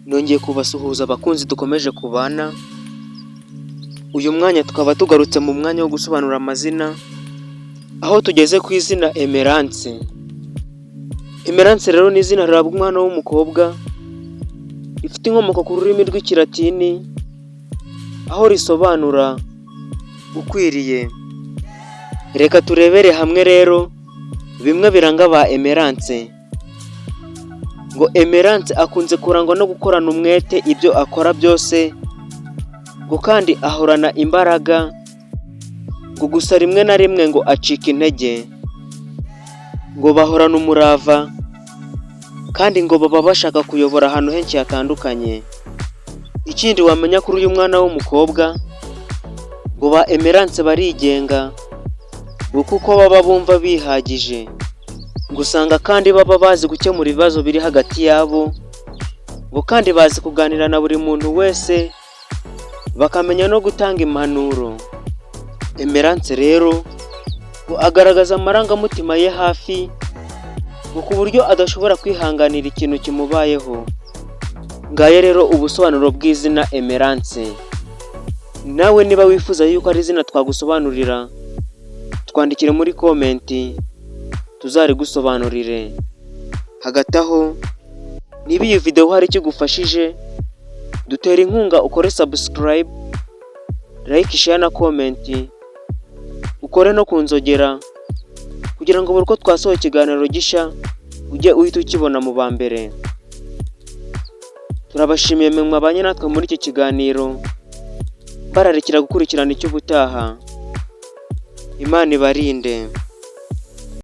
Nongeye kubasuhuza abakunzi dukomeje kubana. Uyu mwanya tukaba tugarutse mu mwanya wo gusobanura amazina, aho tugeze ku izina Emerance. Emerance rero ni izina rirabwa umwana w'umukobwa, rifite inkomoko ku rurimi rw'ikilatini, aho risobanura ukwiriye. Reka turebere hamwe rero bimwe biranga ba Emerance. Ngo Emerance akunze kurangwa no gukorana umwete ibyo akora byose, ngo kandi ahorana imbaraga, ngo gusa rimwe na rimwe ngo acika intege, ngo bahorana umurava, kandi ngo baba bashaka kuyobora ahantu henshi hatandukanye. Ikindi wamenya kuri uyu mwana w'umukobwa, ngo ba Emerance barigenga, ngo kuko baba bumva bihagije, ngo usanga kandi baba bazi gukemura ibibazo biri hagati yabo, ngo kandi bazi kuganira na buri muntu wese, bakamenya no gutanga impanuro. Emerance rero ngo agaragaza amarangamutima ye hafi, ngo ku buryo adashobora kwihanganira ikintu kimubayeho. Ngaye rero ubusobanuro bw'izina Emerance. Nawe niba wifuza yuko ari izina twagusobanurira, twandikire muri komenti tuzarigusobanurire. Hagati aho, niba iyi video hari ikigufashije, dutera inkunga ukore subscribe, like, share na comment, ukore no kunzogera kugira ngo buri uko twasohoye ikiganiro gishya ujye uhita ukibona mu ba mbere. Turabashimiye mwe mwabanye natwe muri iki kiganiro, bararikira gukurikirana icy'ubutaha. Imana ibarinde.